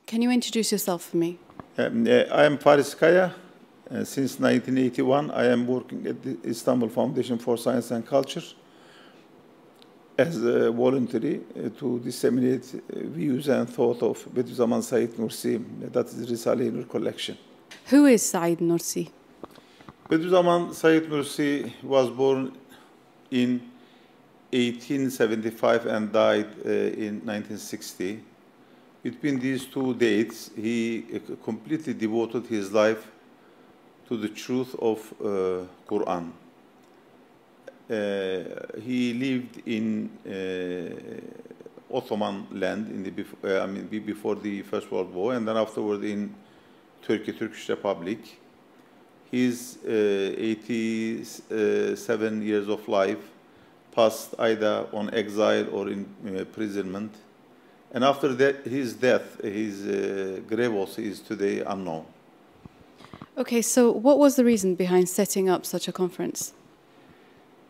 Can you introduce yourself for me? I am Faris Kaya. Since 1981, I am working at the Istanbul Foundation for Science and Culture as a voluntary to disseminate views and thought of Bediüzzaman Said Nursi, that is Risale-i Nur collection. Who is Said Nursi? Bediüzzaman Said Nursi was born in 1875 and died in 1960. Between these two dates, he completely devoted his life to the truth of Quran. He lived in Ottoman land in the before the First World War, and then afterward in Turkish Republic. His 87 years of life passed either on exile or in imprisonment. And after that, his death, his grave also is today unknown. Okay, so what was the reason behind setting up such a conference?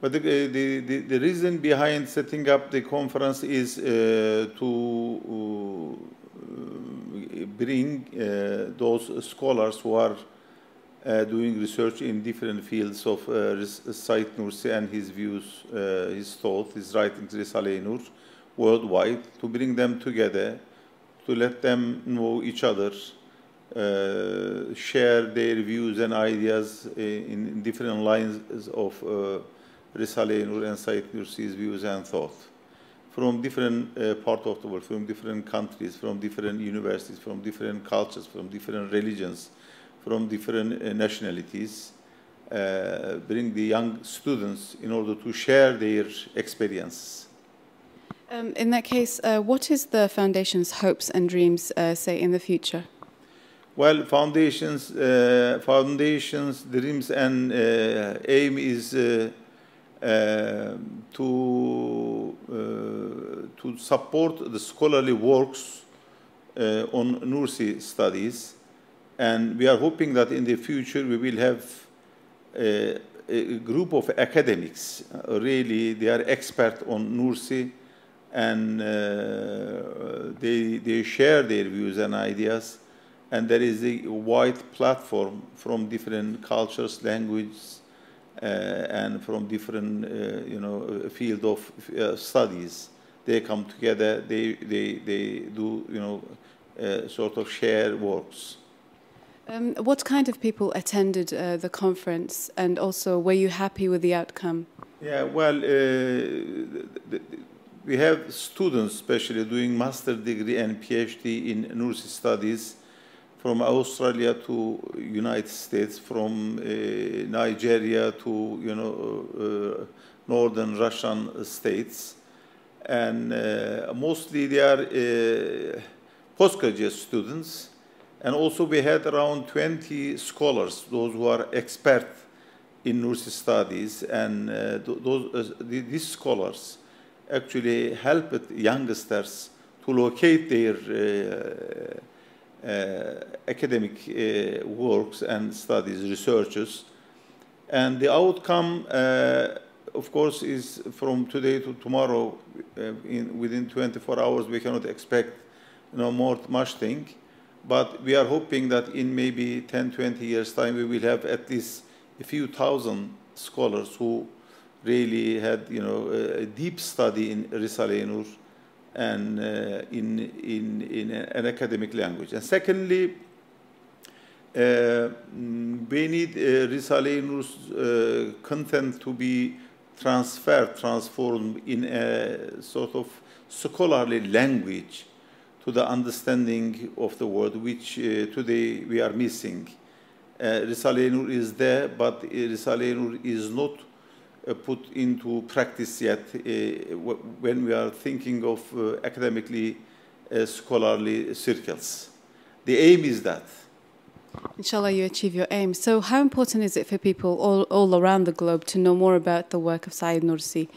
But the reason behind setting up the conference is to bring those scholars who are doing research in different fields of Said Nursi and his views, his thoughts, his writings, Risale-i Nur, worldwide, to bring them together, to let them know each other, share their views and ideas in different lines of Risale-i Nur and Said Nursi's views and thoughts. From different parts of the world, from different countries, from different universities, from different cultures, from different religions, from different nationalities, bring the young students in order to share their experiences. In that case, what is the Foundation's hopes and dreams, say, in the future? Well, Foundation's dreams and aim is to support the scholarly works on Nursi studies, and we are hoping that in the future we will have a group of academics. Really, they are expert on Nursi, and they share their views and ideas, and there is a wide platform from different cultures, languages, and from different field of studies. They come together. They do sort of share works. What kind of people attended the conference, and also were you happy with the outcome? Yeah, well, we have students especially doing master degree and PhD in Nursi studies from Australia to United States, from Nigeria to northern Russian states, and mostly they are postgraduate students. And also we had around 20 scholars, those who are expert in Nursi studies, and these scholars actually helped youngsters to locate their academic works and studies, researches. And the outcome, of course, is from today to tomorrow. Within 24 hours, we cannot expect much thing. But we are hoping that in maybe 10, 20 years' time, we will have at least a few thousand scholars who really had, a deep study in Risale-i Nur and in an academic language. And secondly, we need Risale-i Nur's content to be transformed in a sort of scholarly language to the understanding of the world, which today we are missing. Risale-i Nur is there, but Risale-i Nur is not put into practice yet when we are thinking of academically scholarly circles. The aim is that. Inshallah, you achieve your aim. So how important is it for people all around the globe to know more about the work of Said Nursi?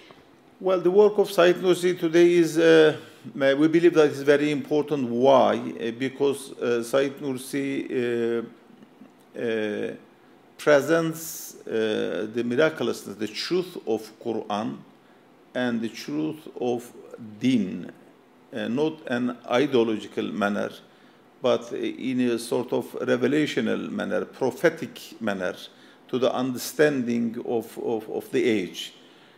Well, the work of Said Nursi today is, we believe that it's very important. Why? Because Said Nursi presents the miraculousness, the truth of Quran and the truth of Deen, not an ideological manner, but in a sort of revelational manner, prophetic manner, to the understanding of the age.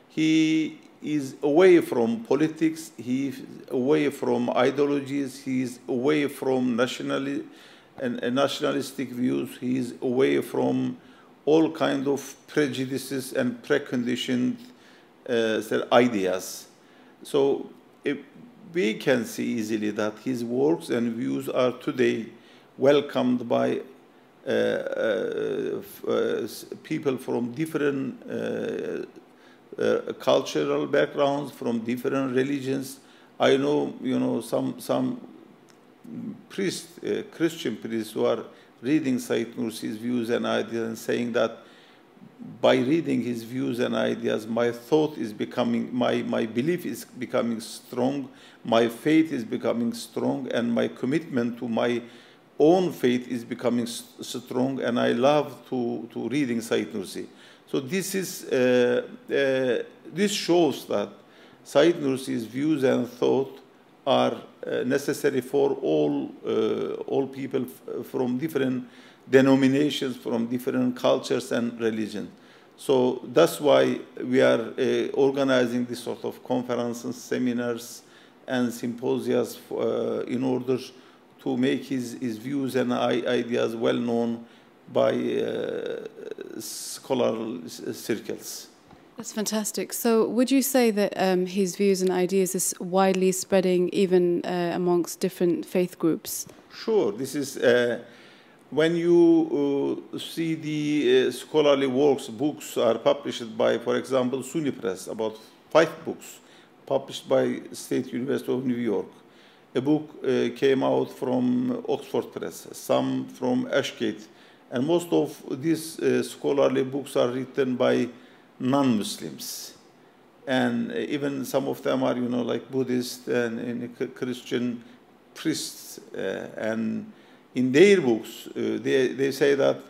He is away from politics, he is away from ideologies, he is away from nationalistic views, he is away from all kinds of prejudices and preconditioned ideas. So we can see easily that his works and views are today welcomed by people from different cultural backgrounds, from different religions. I know, some priests, Christian priests, who are reading Said Nursi's views and ideas and saying that by reading his views and ideas, my thought is becoming, my belief is becoming strong, my faith is becoming strong, and my commitment to my own faith is becoming strong, and I love to reading Said Nursi. So this shows that Said Nursi's views and thought are necessary for all people from different denominations, from different cultures and religions. So that's why we are organizing this sort of conferences, seminars, and symposia in order to make his views and ideas well known by scholarly circles. That's fantastic. So would you say that his views and ideas is widely spreading even amongst different faith groups? Sure. This is when you see the scholarly works, books are published by, for example, Sunni Press, about 5 books published by State University of New York. A book came out from Oxford Press, some from Ashgate, and most of these scholarly books are written by non-Muslims. And even some of them are, like Buddhist and Christian priests. And in their books, they say that,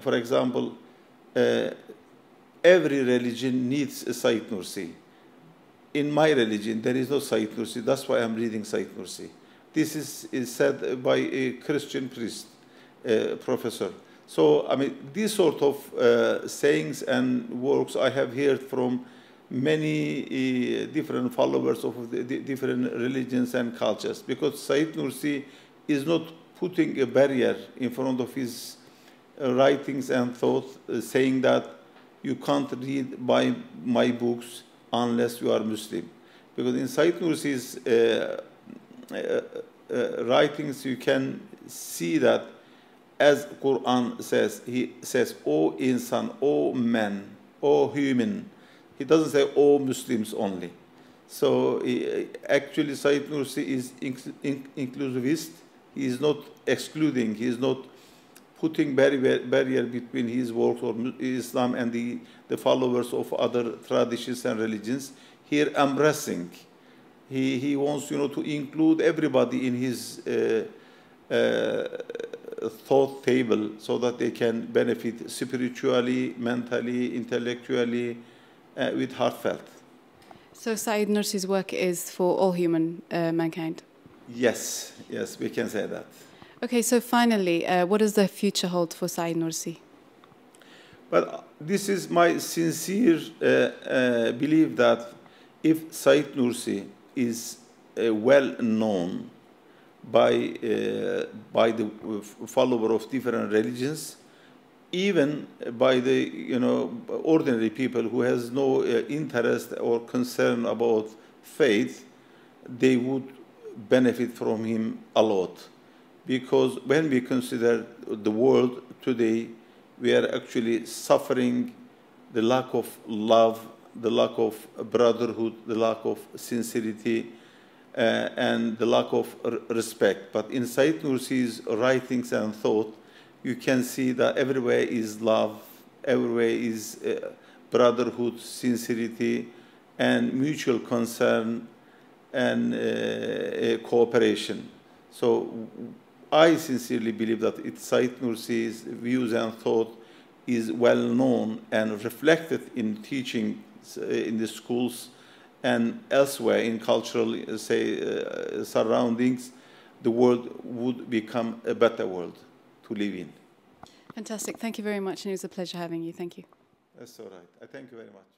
for example, every religion needs a Said Nursi. In my religion, there is no Said Nursi. That's why I'm reading Said Nursi. This is said by a Christian priest, professor. So, I mean, these sort of sayings and works I have heard from many different followers of the different religions and cultures, because Said Nursi is not putting a barrier in front of his writings and thoughts, saying that you can't read my books unless you are Muslim. Because in Said Nursi's writings, you can see that, as Quran says, he says, "O insan, O man, O human." He doesn't say, "O Muslims" only. So actually, Said Nursi is inclusivist. He is not excluding. He is not putting barrier between his works or Islam and the followers of other traditions and religions. Here, embracing. He wants, to include everybody in his thought table, so that they can benefit spiritually, mentally, intellectually, with heartfelt. So Said Nursi's work is for all human mankind? Yes, we can say that. Okay, so finally, what does the future hold for Said Nursi? But this is my sincere belief that if Said Nursi is well known by the follower of different religions, even by the ordinary people who has no interest or concern about faith, they would benefit from him a lot. Because when we consider the world today, we are actually suffering the lack of love, the lack of brotherhood, the lack of sincerity, and the lack of respect. But in Said Nursi's writings and thought, you can see that everywhere is love, everywhere is brotherhood, sincerity, and mutual concern and cooperation. So I sincerely believe that Said Nursi's views and thought is well known and reflected in teaching in the schools and elsewhere in cultural, surroundings the world would become a better world to live in. Fantastic. Thank you very much, and it was a pleasure having you. Thank you. That's all right. I thank you very much.